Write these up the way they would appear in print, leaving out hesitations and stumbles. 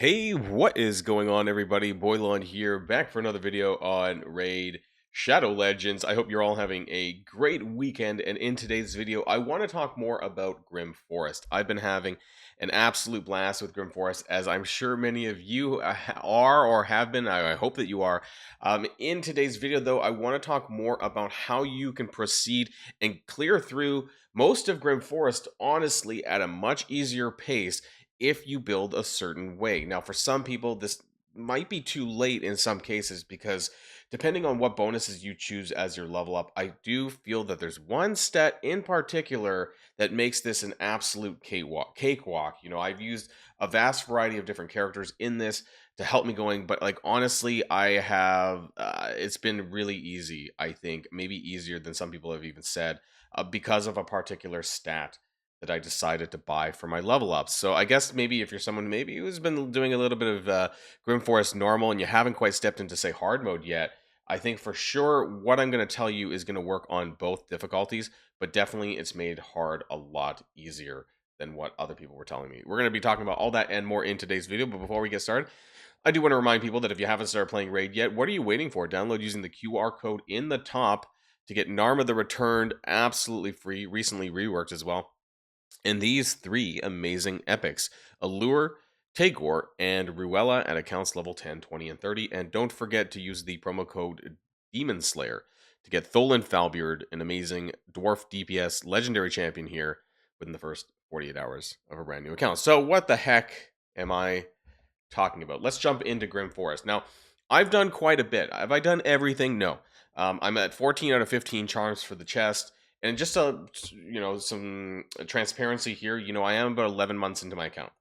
Hey, what is going on, everybody? Boilon here, back for another video on Raid Shadow Legends. I hope you're all having a great weekend, and in today's video, I want to talk more about Grim Forest. I've been having an absolute blast with Grim Forest, as I'm sure many of you are or have been. I hope that you are. In today's video, though, I want to talk more about how you can proceed and clear through most of Grim Forest, honestly, at a much easier pace if you build a certain way. Now, for some people, this might be too late in some cases because depending on what bonuses you choose as your level up, I do feel that there's one stat in particular that makes this an absolute cakewalk. I've used a vast variety of different characters in this to help me going, but like honestly, I have it's been really easy. I think maybe easier than some people have even said because of a particular stat that I decided to buy for my level ups. So I guess maybe if you're someone maybe who's been doing a little bit of Grim Forest normal and you haven't quite stepped into say hard mode yet, I think for sure what I'm going to tell you is going to work on both difficulties, but definitely it's made hard a lot easier than what other people were telling me. We're going to be talking about all that and more in today's video, but before we get started, I do want to remind people that if you haven't started playing Raid yet, what are you waiting for? Download using the QR code in the top to get Narma the Returned absolutely free, recently reworked as well. And these three amazing epics, Allure, Tagore, and Ruella at accounts level 10, 20, and 30. And don't forget to use the promo code Demon Slayer to get Tholan Falbeard, an amazing dwarf DPS legendary champion here within the first 48 hours of a brand new account. So what the heck am I talking about? Let's jump into Grim Forest. Now, I've done quite a bit. Have I done everything? No. I'm at 14 out of 15 charms for the chest. And just some transparency here, I am about 11 months into my account.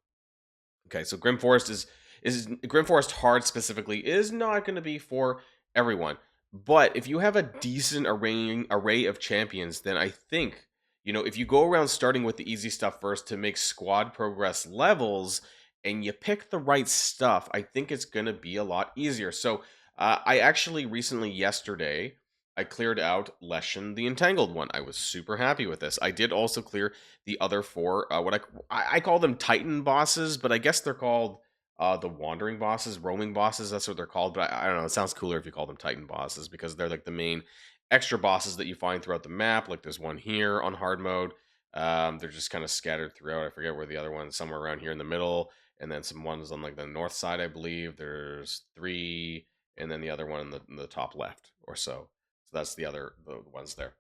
Okay, so Grim Forest is Grim Forest hard specifically is not going to be for everyone. But if you have a decent array of champions, then I think, if you go around starting with the easy stuff first to make squad progress levels and you pick the right stuff, I think it's going to be a lot easier. So I actually recently, yesterday, I cleared out Leshen the Entangled one. I was super happy with this. I did also clear the other four, what I call them Titan bosses, but I guess they're called the Wandering bosses, Roaming bosses. That's what they're called. But I don't know. It sounds cooler if you call them Titan bosses because they're like the main extra bosses that you find throughout the map. Like there's one here on hard mode. They're just kind of scattered throughout. I forget where the other one's, somewhere around here in the middle, and then some ones on like the north side, I believe. There's three, and then the other one in the top left or so. So that's the ones there.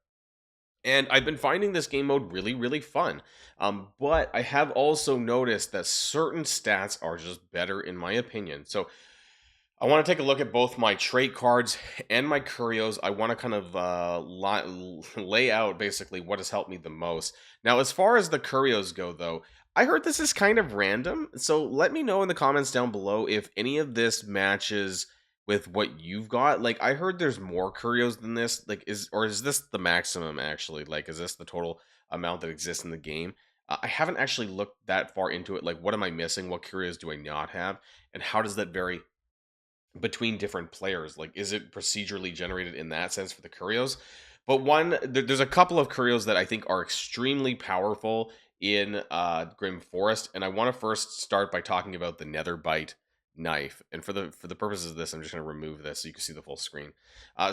And I've been finding this game mode really, really fun. But I have also noticed that certain stats are just better in my opinion. So I want to take a look at both my trait cards and my Curios. I want to kind of lay out basically what has helped me the most. Now, as far as the Curios go, though, I heard this is kind of random. So let me know in the comments down below if any of this matches with what you've got. Like, I heard there's more Curios than this. Like, is this the maximum actually? Like, is this the total amount that exists in the game? I haven't actually looked that far into it. Like, what am I missing? What Curios do I not have? And how does that vary between different players? Like, is it procedurally generated in that sense for the Curios? But there's a couple of Curios that I think are extremely powerful in Grim Forest, and I want to first start by talking about the Netherbite knife. And for the purposes of this, I'm just going to remove this so you can see the full screen.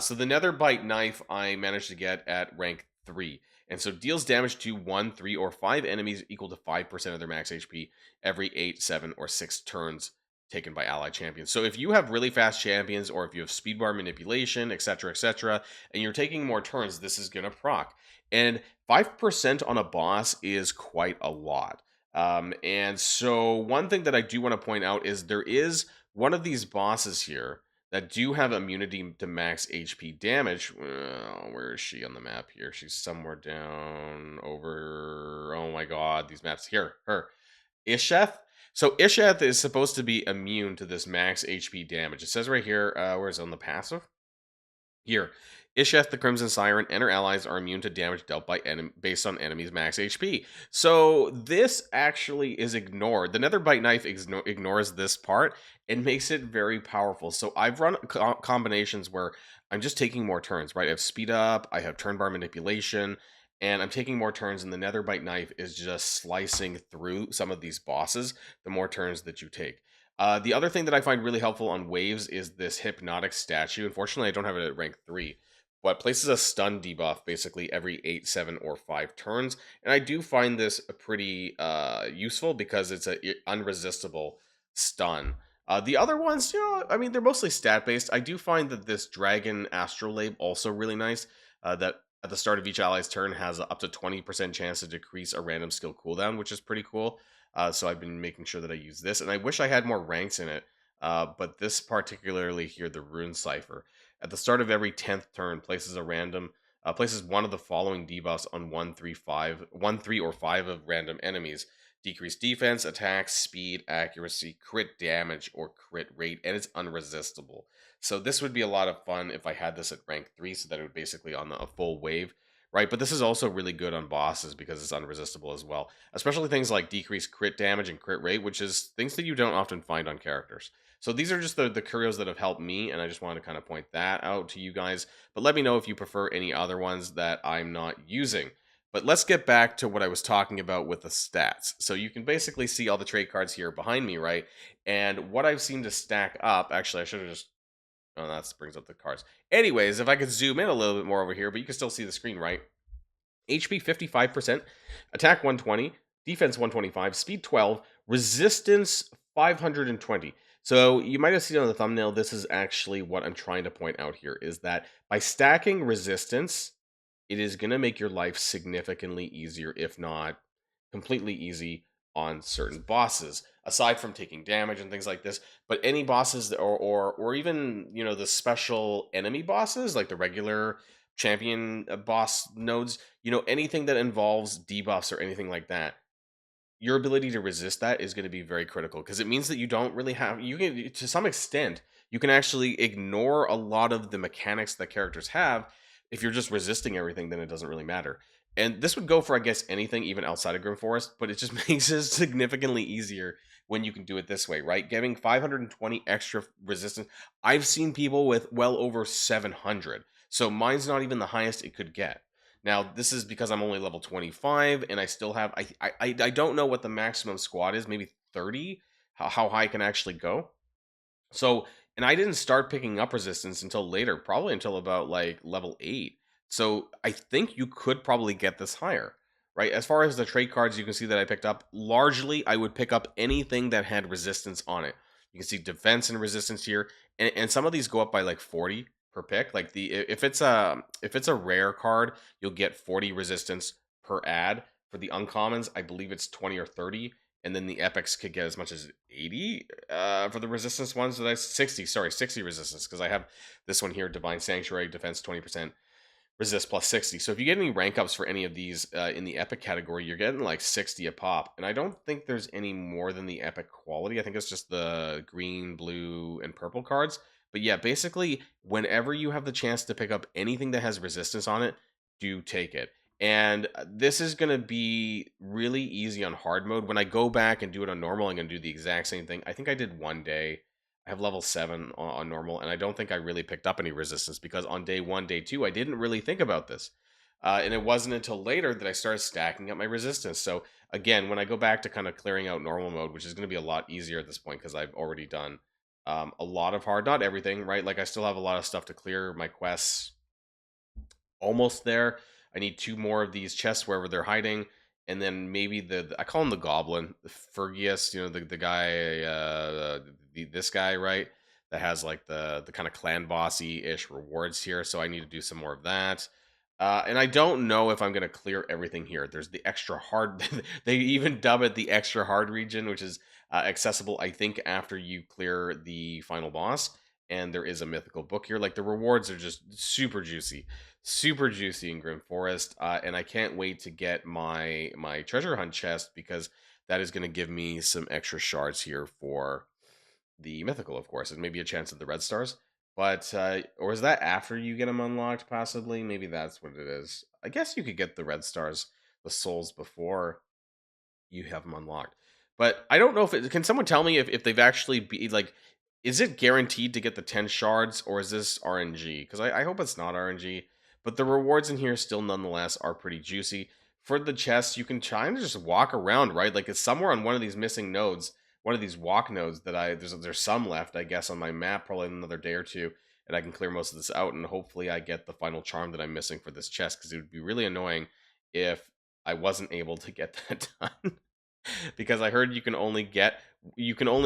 So the Netherbite knife I managed to get at rank 3. And so deals damage to 1, 3, or 5 enemies equal to 5% of their max HP every 8, 7, or 6 turns taken by allied champions. So if you have really fast champions, or if you have speed bar manipulation, etc., and you're taking more turns, this is going to proc. And 5% on a boss is quite a lot. And so one thing that I do want to point out is there is one of these bosses here that do have immunity to max HP damage. Where is she on the map here? She's somewhere down over... Oh my god, these maps. Here, her. Isheth. So Isheth is supposed to be immune to this max HP damage. It says right here, where is it on the passive? Here, Isheth the Crimson Siren and her allies are immune to damage dealt by based on enemies' max HP. So this actually is ignored. The Netherbite knife ignores this part and makes it very powerful. So I've run combinations where I'm just taking more turns, right? I have speed up, I have turn bar manipulation, and I'm taking more turns, and the Netherbite knife is just slicing through some of these bosses the more turns that you take. The other thing that I find really helpful on waves is this hypnotic statue. Unfortunately, I don't have it at rank 3, but places a stun debuff basically every 8, 7, or 5 turns. And I do find this pretty useful because it's a unresistible stun. The other ones, I mean, they're mostly stat based. I do find that this Dragon Astrolabe also really nice. That at the start of each ally's turn has up to 20% chance to decrease a random skill cooldown, which is pretty cool. So I've been making sure that I use this, and I wish I had more ranks in it. But this particularly here, the Rune Cipher, at the start of every 10th turn, places one of the following debuffs on 1, 3, 5, 1, 3, or 5 of random enemies: decrease defense, attack, speed, accuracy, crit damage, or crit rate, and it's unresistible. So this would be a lot of fun if I had this at rank 3, so that it would basically on a full wave, right? But this is also really good on bosses because it's unresistible as well, especially things like decreased crit damage and crit rate, which is things that you don't often find on characters. So these are just the curios that have helped me, and I just wanted to kind of point that out to you guys. But let me know if you prefer any other ones that I'm not using. But let's get back to what I was talking about with the stats. So you can basically see all the trait cards here behind me, right? And what I've seen to stack up, actually, I should have just, oh, that brings up the cards. Anyways, if I could zoom in a little bit more over here, but you can still see the screen, right? HP 55%, attack 120, defense 125, speed 12, resistance 520. So you might have seen on the thumbnail, this is actually what I'm trying to point out here, is that by stacking resistance, it is going to make your life significantly easier, if not completely easy, on certain bosses, aside from taking damage and things like this. But any bosses or even, the special enemy bosses, like the regular champion boss nodes, anything that involves debuffs or anything like that, your ability to resist that is going to be very critical, because it means that you don't really have, you can, to some extent, you can actually ignore a lot of the mechanics that characters have. If you're just resisting everything, then it doesn't really matter. And this would go for, I guess, anything even outside of Grim Forest, but it just makes it significantly easier when you can do it this way, right? Giving 520 extra resistance. I've seen people with well over 700. So mine's not even the highest it could get. Now, this is because I'm only level 25, and I still have, I don't know what the maximum squad is, maybe 30, how high I can actually go. So, and I didn't start picking up resistance until later, probably until about like level 8. So I think you could probably get this higher, right? As far as the trait cards, you can see that I picked up, largely I would pick up anything that had resistance on it. You can see defense and resistance here, and some of these go up by like 40 per pick. Like if it's a rare card, you'll get 40 resistance per ad. For the uncommons, I believe it's 20 or 30, and then the epics could get as much as 80 for the resistance ones. So that's 60 resistance, because I have this one here, Divine Sanctuary, defense 20%, resist plus 60. So if you get any rank ups for any of these in the epic category, you're getting like 60 a pop. And I don't think there's any more than the epic quality. I think it's just the green, blue, and purple cards. But yeah, basically, whenever you have the chance to pick up anything that has resistance on it, do take it. And this is going to be really easy on hard mode. When I go back and do it on normal, I'm going to do the exact same thing. I think I did one day. I have level 7 on normal, and I don't think I really picked up any resistance, because on day 1, day 2, I didn't really think about this. And it wasn't until later that I started stacking up my resistance. So again, when I go back to kind of clearing out normal mode, which is going to be a lot easier at this point because I've already done a lot of hard, not everything, right? Like I still have a lot of stuff to clear. My quests almost there. I need 2 more of these chests wherever they're hiding, and then maybe I call him the Goblin, the Fergius, the guy, this guy, right? That has like the kind of clan bossy ish rewards here. So I need to do some more of that. And I don't know if I'm going to clear everything here. There's the extra hard. They even dub it the extra hard region, which is accessible, I think, after you clear the final boss. And there is a mythical book here. Like the rewards are just super juicy in Grim Forest. And I can't wait to get my treasure hunt chest, because that is going to give me some extra shards here for the mythical, of course, and maybe a chance at the red stars. But or is that after you get them unlocked? Possibly, maybe that's what it is. I guess you could get the red stars, the souls, before you have them unlocked. But I don't know if can someone tell me if they've actually be like, is it guaranteed to get the 10 shards, or is this RNG? Because I hope it's not RNG. But the rewards in here still nonetheless are pretty juicy. For the chests, you can try and just walk around, right? Like it's somewhere on one of these missing nodes one of these walk nodes that there's some left, I guess, on my map, probably another day or two, and I can clear most of this out, and hopefully I get the final charm that I'm missing for this chest, because it would be really annoying if I wasn't able to get that done. Because I heard you can only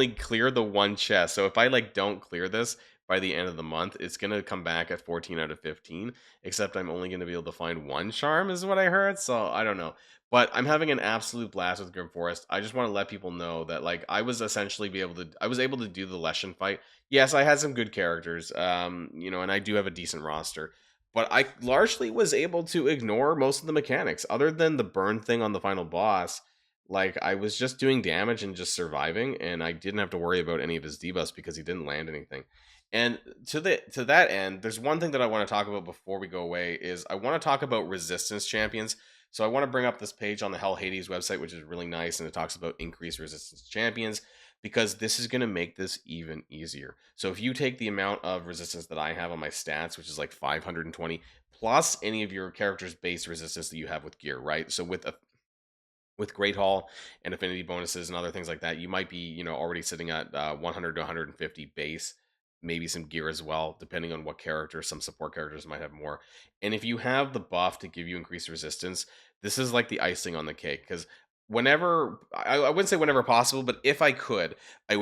clear the one chest. So if I like don't clear this by the end of the month, it's gonna come back at 14 out of 15. Except I'm only gonna be able to find one charm, is what I heard. So I don't know. But I'm having an absolute blast with Grim Forest. I just want to let people know that like I was able to do the Leshen fight. Yes, I had some good characters, and I do have a decent roster. But I largely was able to ignore most of the mechanics, other than the burn thing on the final boss. Like, I was just doing damage and just surviving, and I didn't have to worry about any of his debuffs because he didn't land anything. And to that end, there's one thing that I want to talk about before we go away is I want to talk about resistance champions. So I want to bring up this page on the Hell Hades website, which is really nice, and it talks about increased resistance champions, because this is going to make this even easier. So if you take the amount of resistance that I have on my stats, which is like 520, plus any of your character's base resistance that you have with gear, right? So with Great Hall and affinity bonuses and other things like that, you might be, already sitting at 100 to 150 base, maybe some gear as well, depending on what character. Some support characters might have more. And if you have the buff to give you increased resistance, this is like the icing on the cake. Because I wouldn't say whenever possible, but if I could, I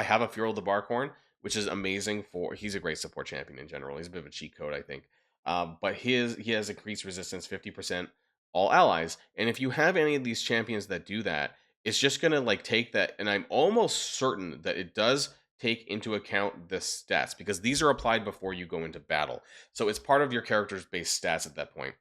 have a Fural the Barkhorn, which is amazing he's a great support champion in general. He's a bit of a cheat code, I think. But he has increased resistance 50%, all allies. And if you have any of these champions that do that, it's just gonna like take that, and I'm almost certain that it does take into account the stats, because these are applied before you go into battle. So it's part of your character's base stats at that point.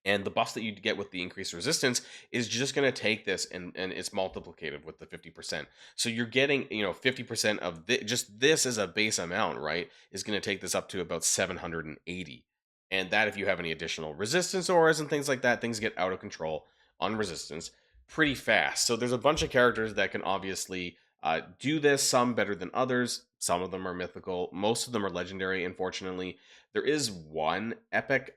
And the buffs that you get with the increased resistance is just going to take this, and it's multiplicative with the 50%. So you're getting, 50% of just this as a base amount, right, is going to take this up to about 780. And that, if you have any additional resistance auras and things like that, things get out of control on resistance pretty fast. So there's a bunch of characters that can obviously do this, some better than others. Some of them are mythical. Most of them are legendary, unfortunately. There is one epic.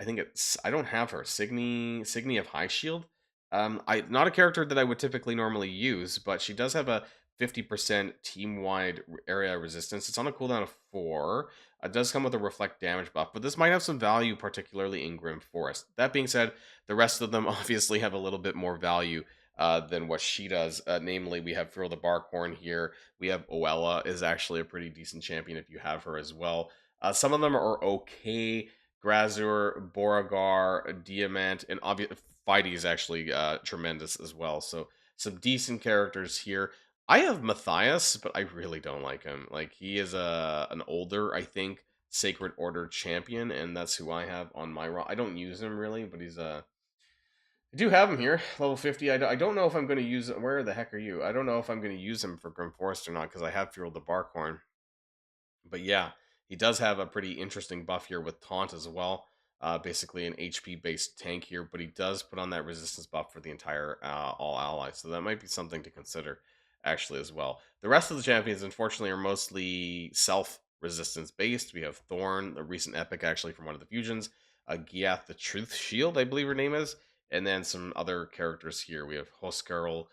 I don't have her. Signy of High Shield. Not a character that I would typically normally use, but she does have a 50% team-wide area resistance. It's on a cooldown of 4. It does come with a reflect damage buff, but this might have some value, particularly in Grim Forest. That being said, the rest of them obviously have a little bit more value than what she does. Namely, we have Furl the Barkhorn here. We have Oella is actually a pretty decent champion if you have her as well. Some of them are okay. Grazur, Beauregard, Diamant, and obviously Fighty is actually tremendous as well. So some decent characters here. I have Matthias, but I really don't like him. Like, he is an older, I think, Sacred Order champion, and that's who I have on my I don't use him really, but he's I do have him here, level 50. I don't know if I'm going to use it. Where the heck are you? I don't know if I'm going to use him for Grim Forest or not, because I have Fueled the Barkhorn. But yeah, he does have a pretty interesting buff here with Taunt as well. Basically an HP-based tank here, but he does put on that resistance buff for the entire all allies. So that might be something to consider, actually, as well. The rest of the champions, unfortunately, are mostly self-resistance based. We have Thorn, the recent epic, actually, from one of the fusions. Giath, the Truth Shield, I believe her name is. And then some other characters here. We have Hoskarl,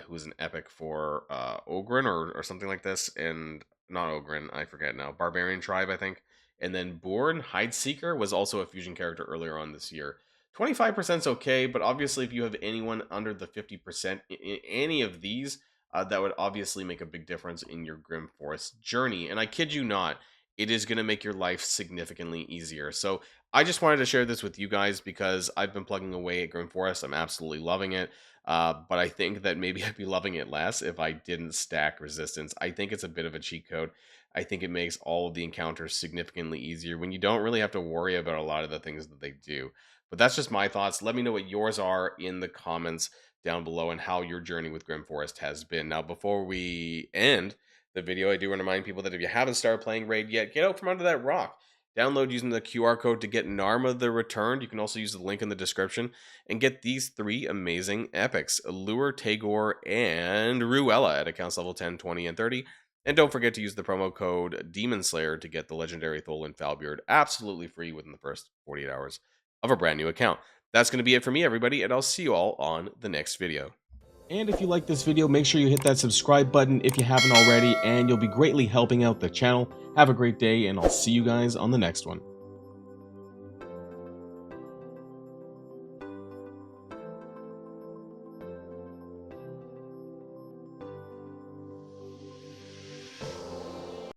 who is an epic for Ogren or something like this. And not Ogren, I forget now. Barbarian Tribe, I think. And then Born, Hideseeker, was also a fusion character earlier on this year. 25% is okay, but obviously if you have anyone under the 50% in any of these, that would obviously make a big difference in your Grim Forest journey. And I kid you not, it is going to make your life significantly easier. So I just wanted to share this with you guys because I've been plugging away at Grim Forest. I'm absolutely loving it. But I think that maybe I'd be loving it less if I didn't stack resistance. I think it's a bit of a cheat code. I think it makes all of the encounters significantly easier when you don't really have to worry about a lot of the things that they do. But that's just my thoughts. Let me know what yours are in the comments down below and how your journey with Grim Forest has been. Now, before we end the video, I do want to remind people that if you haven't started playing Raid yet, get out from under that rock. Download using the QR code to get Narma the Returned. You can also use the link in the description and get these 3 amazing epics, Allure, Tagore, and Ruella at accounts level 10, 20, and 30. And don't forget to use the promo code Demon Slayer to get the legendary Tholin Falbeard absolutely free within the first 48 hours of a brand new account. That's going to be it for me, everybody, and I'll see you all on the next video. And if you like this video, make sure you hit that subscribe button if you haven't already, and you'll be greatly helping out the channel. Have a great day, and I'll see you guys on the next one.